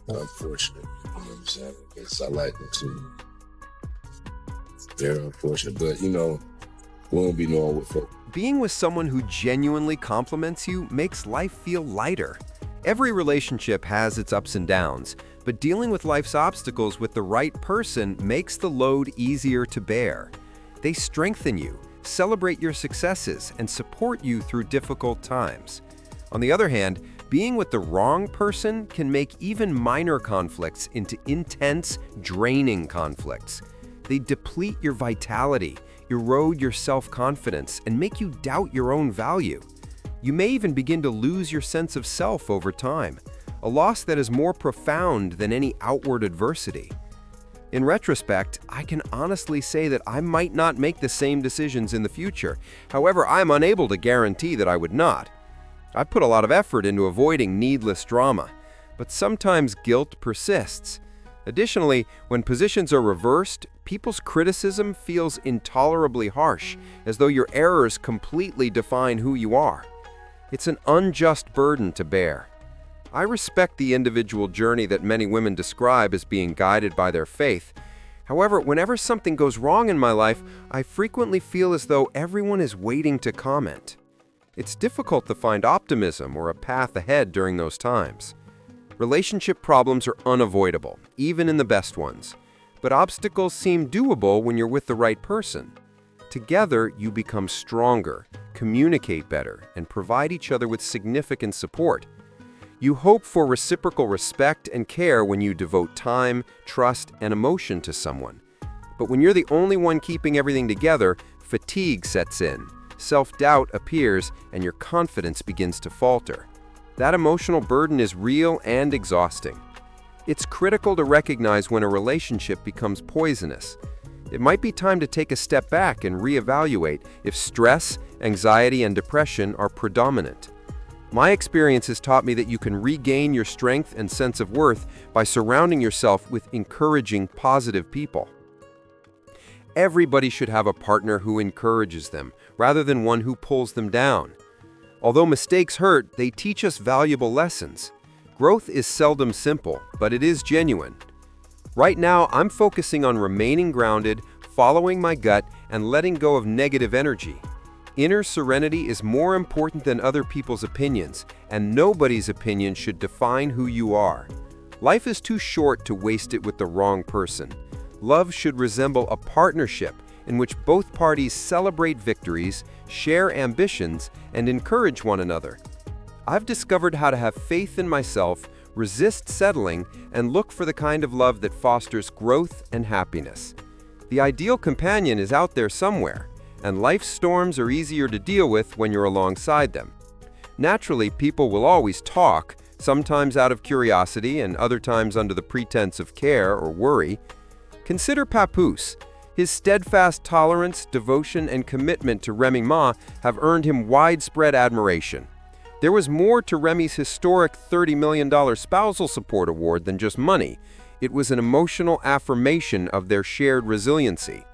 unfortunate. You know what I'm saying? It's I like them too. Very unfortunate, but we won't be knowing what folk. Being with someone who genuinely compliments you makes life feel lighter. Every relationship has its ups and downs, but dealing with life's obstacles with the right person makes the load easier to bear. They strengthen you, celebrate your successes, and support you through difficult times. On the other hand, being with the wrong person can make even minor conflicts into intense, draining conflicts. They deplete your vitality, erode your self-confidence, and make you doubt your own value. You may even begin to lose your sense of self over time, a loss that is more profound than any outward adversity. In retrospect, I can honestly say that I might not make the same decisions in the future. However, I'm unable to guarantee that I would not. I've put a lot of effort into avoiding needless drama, but sometimes guilt persists. Additionally, when positions are reversed, people's criticism feels intolerably harsh, as though your errors completely define who you are. It's an unjust burden to bear. I respect the individual journey that many women describe as being guided by their faith. However, whenever something goes wrong in my life, I frequently feel as though everyone is waiting to comment. It's difficult to find optimism or a path ahead during those times. Relationship problems are unavoidable, even in the best ones. But obstacles seem doable when you're with the right person. Together, you become stronger, communicate better, and provide each other with significant support. You hope for reciprocal respect and care when you devote time, trust, and emotion to someone. But when you're the only one keeping everything together, fatigue sets in, self-doubt appears, and your confidence begins to falter. That emotional burden is real and exhausting. It's critical to recognize when a relationship becomes poisonous. It might be time to take a step back and reevaluate if stress, anxiety, and depression are predominant. My experience has taught me that you can regain your strength and sense of worth by surrounding yourself with encouraging, positive people. Everybody should have a partner who encourages them, rather than one who pulls them down. Although mistakes hurt, they teach us valuable lessons. Growth is seldom simple, but it is genuine. Right now, I'm focusing on remaining grounded, following my gut, and letting go of negative energy. Inner serenity is more important than other people's opinions, and nobody's opinion should define who you are. Life is too short to waste it with the wrong person. Love should resemble a partnership in which both parties celebrate victories, share ambitions, and encourage one another. I've discovered how to have faith in myself, resist settling, and look for the kind of love that fosters growth and happiness. The ideal companion is out there somewhere, and life's storms are easier to deal with when you're alongside them. Naturally, people will always talk, sometimes out of curiosity and other times under the pretense of care or worry. Consider Papoose. His steadfast tolerance, devotion, and commitment to Remy have earned him widespread admiration. There was more to Remy's historic $30 million spousal support award than just money. It was an emotional affirmation of their shared resiliency.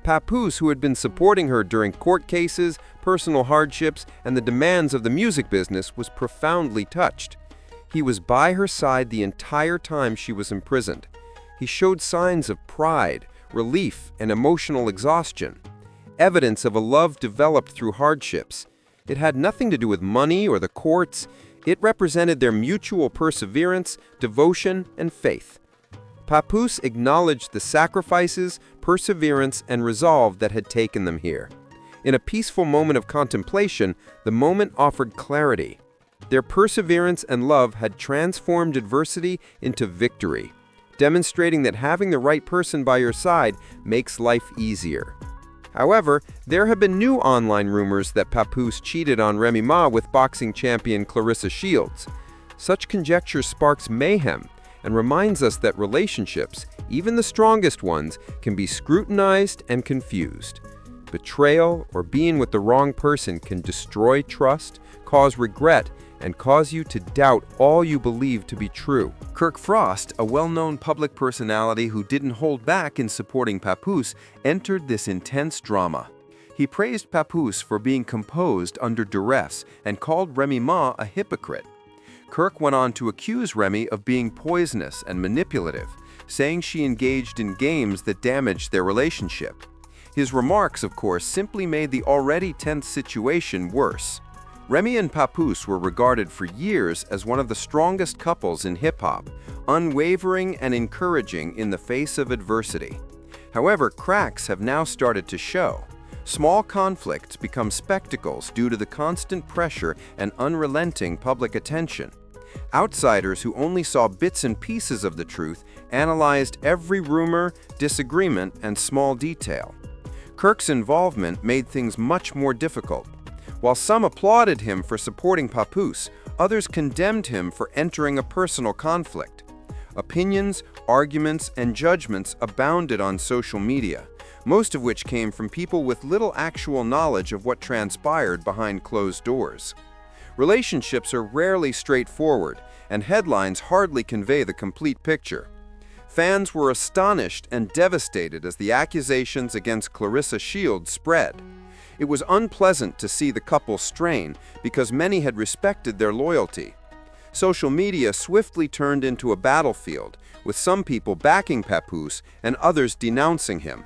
Papoose, who had been supporting her during court cases, personal hardships, and the demands of the music business, was profoundly touched. He was by her side the entire time she was imprisoned. He showed signs of pride, relief, and emotional exhaustion, evidence of a love developed through hardships. It had nothing to do with money or the courts. It represented their mutual perseverance, devotion, and faith. Papoose acknowledged the sacrifices, perseverance, and resolve that had taken them here. In a peaceful moment of contemplation, the moment offered clarity. Their perseverance and love had transformed adversity into victory, demonstrating that having the right person by your side makes life easier. However, there have been new online rumors that Papoose cheated on Remy with boxing champion Clarissa Shields. Such conjecture sparks mayhem and reminds us that relationships, even the strongest ones, can be scrutinized and confused. Betrayal or being with the wrong person can destroy trust, cause regret, and cause you to doubt all you believe to be true. Kirk Frost, a well-known public personality who didn't hold back in supporting Papoose, entered this intense drama. He praised Papoose for being composed under duress and called Remy a hypocrite. Kirk went on to accuse Remy of being poisonous and manipulative, saying she engaged in games that damaged their relationship. His remarks, of course, simply made the already tense situation worse. Remy and Papoose were regarded for years as one of the strongest couples in hip-hop, unwavering and encouraging in the face of adversity. However, cracks have now started to show. Small conflicts become spectacles due to the constant pressure and unrelenting public attention. Outsiders who only saw bits and pieces of the truth analyzed every rumor, disagreement, and small detail. Kirk's involvement made things much more difficult. While some applauded him for supporting Papoose, others condemned him for entering a personal conflict. Opinions, arguments, and judgments abounded on social media, most of which came from people with little actual knowledge of what transpired behind closed doors. Relationships are rarely straightforward, and headlines hardly convey the complete picture. Fans were astonished and devastated as the accusations against Clarissa Shields spread. It was unpleasant to see the couple strain because many had respected their loyalty. Social media swiftly turned into a battlefield, with some people backing Papoose and others denouncing him.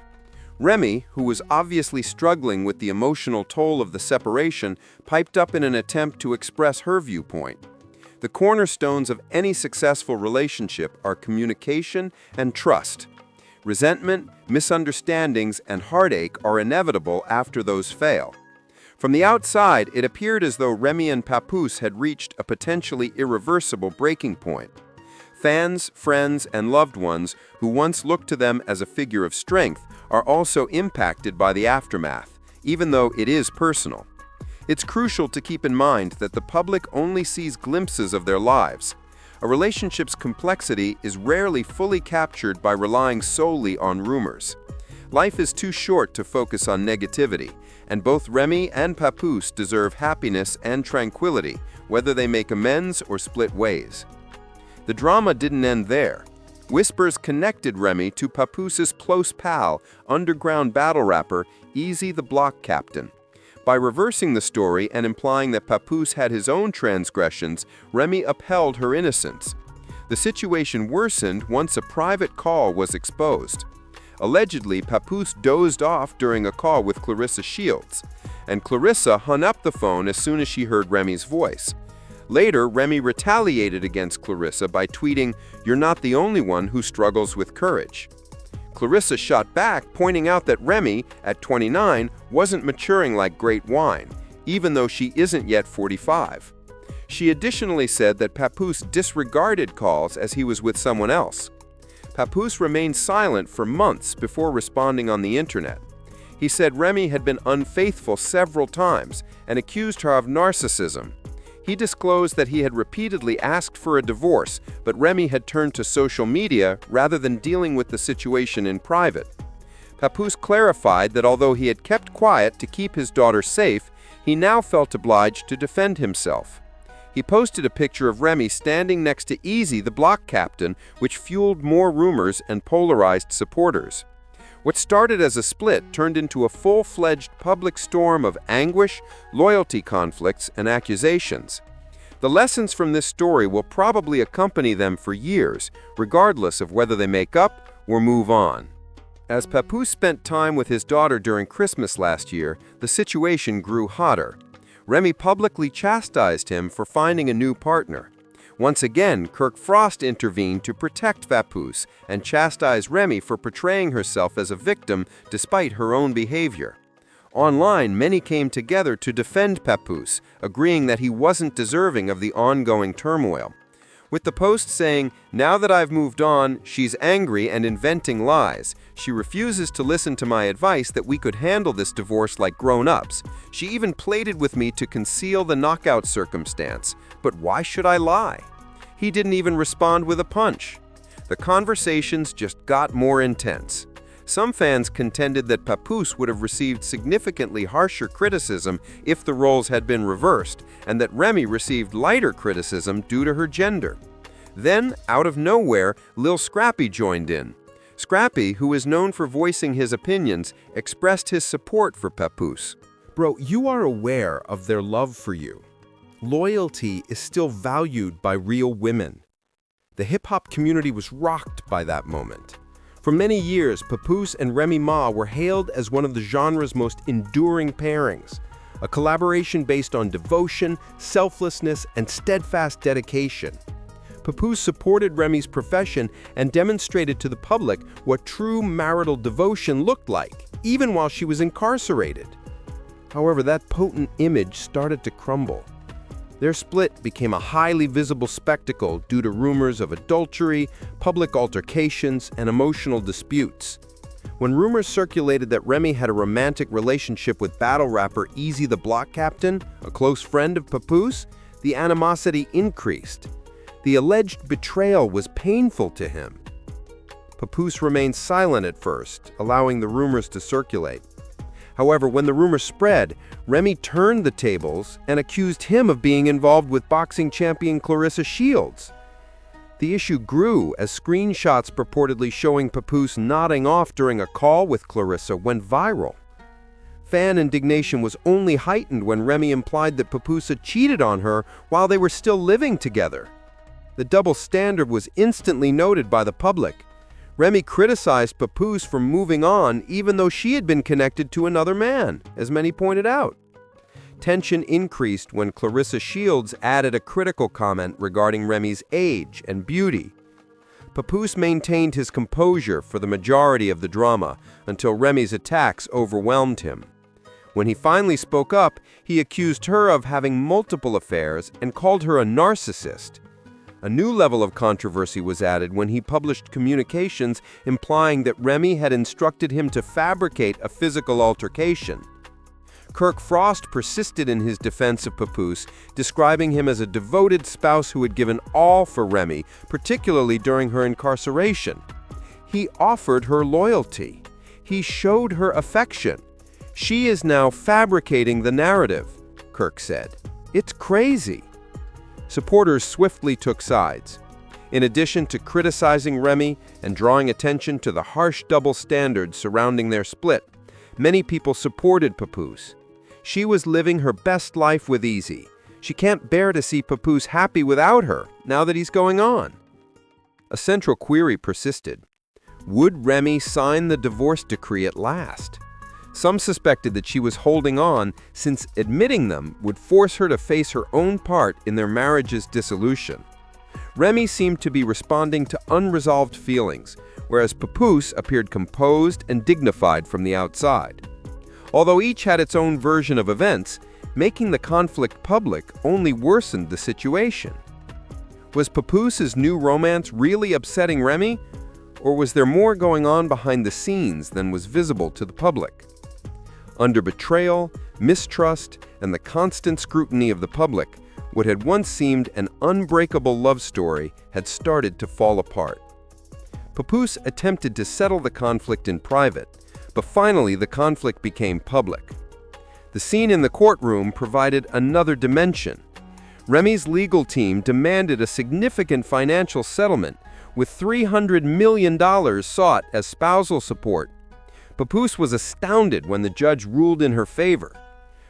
Remy, who was obviously struggling with the emotional toll of the separation, piped up in an attempt to express her viewpoint. The cornerstones of any successful relationship are communication and trust. Resentment, misunderstandings, and heartache are inevitable after those fail. From the outside, it appeared as though Remy and Papoose had reached a potentially irreversible breaking point. Fans, friends, and loved ones who once looked to them as a figure of strength are also impacted by the aftermath, even though it is personal. It's crucial to keep in mind that the public only sees glimpses of their lives. A relationship's complexity is rarely fully captured by relying solely on rumors. Life is too short to focus on negativity, and both Remy and Papoose deserve happiness and tranquility, whether they make amends or split ways. The drama didn't end there. Whispers connected Remy to Papoose's close pal, underground battle rapper Easy the Block Captain. By reversing the story and implying that Papoose had his own transgressions, Remy upheld her innocence. The situation worsened once a private call was exposed. Allegedly, Papoose dozed off during a call with Clarissa Shields, and Clarissa hung up the phone as soon as she heard Remy's voice. Later, Remy retaliated against Clarissa by tweeting, "You're not the only one who struggles with courage." Clarissa shot back, pointing out that Remy, at 29, wasn't maturing like great wine, even though she isn't yet 45. She additionally said that Papoose disregarded calls as he was with someone else. Papoose remained silent for months before responding on the internet. He said Remy had been unfaithful several times and accused her of narcissism. He disclosed that he had repeatedly asked for a divorce, but Remy had turned to social media rather than dealing with the situation in private. Papoose clarified that although he had kept quiet to keep his daughter safe, he now felt obliged to defend himself. He posted a picture of Remy standing next to Easy the Block Captain, which fueled more rumors and polarized supporters. What started as a split turned into a full-fledged public storm of anguish, loyalty conflicts, and accusations. The lessons from this story will probably accompany them for years, regardless of whether they make up or move on. As Papoose spent time with his daughter during Christmas last year, the situation grew hotter. Remy publicly chastised him for finding a new partner. Once again, Kirk Frost intervened to protect Papoose and chastise Remy for portraying herself as a victim despite her own behavior. Online, many came together to defend Papoose, agreeing that he wasn't deserving of the ongoing turmoil. With the post saying, "Now that I've moved on, she's angry and inventing lies. She refuses to listen to my advice that we could handle this divorce like grown-ups. She even pleaded with me to conceal the knockout circumstance. But why should I lie?" He didn't even respond with a punch. The conversations just got more intense. Some fans contended that Papoose would have received significantly harsher criticism if the roles had been reversed, and that Remy received lighter criticism due to her gender. Then, out of nowhere, Lil Scrappy joined in. Scrappy, who is known for voicing his opinions, expressed his support for Papoose. Bro, you are aware of their love for you. loyalty is still valued by real women. The hip-hop community was rocked by that moment. For many years, Papoose and Remy Ma were hailed as one of the genre's most enduring pairings, a collaboration based on devotion, selflessness, and steadfast dedication. Papoose supported Remy's profession and demonstrated to the public what true marital devotion looked like, even while she was incarcerated. However, that potent image started to crumble. Their split became a highly visible spectacle due to rumors of adultery, public altercations, and emotional disputes. When rumors circulated that Remy had a romantic relationship with battle rapper Easy the Block Captain, a close friend of Papoose, the animosity increased. The alleged betrayal was painful to him. Papoose remained silent at first, allowing the rumors to circulate. However, when the rumors spread, Remy turned the tables and accused him of being involved with boxing champion Claressa Shields. The issue grew as screenshots purportedly showing Papoose nodding off during a call with Claressa went viral. Fan indignation was only heightened when Remy implied that Papoose had cheated on her while they were still living together. The double standard was instantly noted by the public. Remy criticized Papoose for moving on even though she had been connected to another man, as many pointed out. Tension increased when Claressa Shields added a critical comment regarding Remy's age and beauty. Papoose maintained his composure for the majority of the drama until Remy's attacks overwhelmed him. When he finally spoke up, he accused her of having multiple affairs and called her a narcissist. A new level of controversy was added when he published communications implying that Remy had instructed him to fabricate a physical altercation. Kirk Frost persisted in his defense of Papoose, describing him as a devoted spouse who had given all for Remy, particularly during her incarceration. He offered her loyalty. He showed her affection. She is now fabricating the narrative, Kirk said. It's crazy. Supporters swiftly took sides. In addition to criticizing Remy and drawing attention to the harsh double standards surrounding their split, many people supported Papoose. She was living her best life with Easy. She can't bear to see Papoose happy without her, now that he's going on. A central query persisted. Would Remy sign the divorce decree at last? Some suspected that she was holding on, since admitting them would force her to face her own part in their marriage's dissolution. Remy seemed to be responding to unresolved feelings, whereas Papoose appeared composed and dignified from the outside. Although each had its own version of events, making the conflict public only worsened the situation. Was Papoose's new romance really upsetting Remy, or was there more going on behind the scenes than was visible to the public? Under betrayal, mistrust, and the constant scrutiny of the public, what had once seemed an unbreakable love story had started to fall apart. Papoose attempted to settle the conflict in private, but finally the conflict became public. The scene in the courtroom provided another dimension. Remy's legal team demanded a significant financial settlement, with $300 million sought as spousal support. Papoose was astounded when the judge ruled in her favor.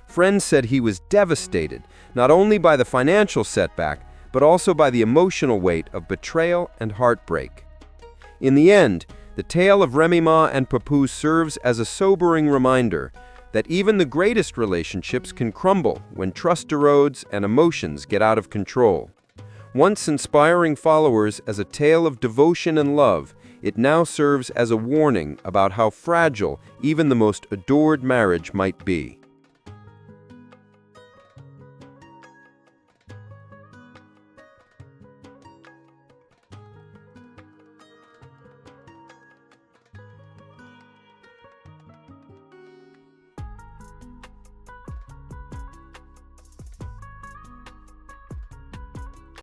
Friends said he was devastated, not only by the financial setback, but also by the emotional weight of betrayal and heartbreak. In the end, the tale of Remy Ma and Papoose serves as a sobering reminder that even the greatest relationships can crumble when trust erodes and emotions get out of control. Once inspiring followers as a tale of devotion and love, it now serves as a warning about how fragile even the most adored marriage might be.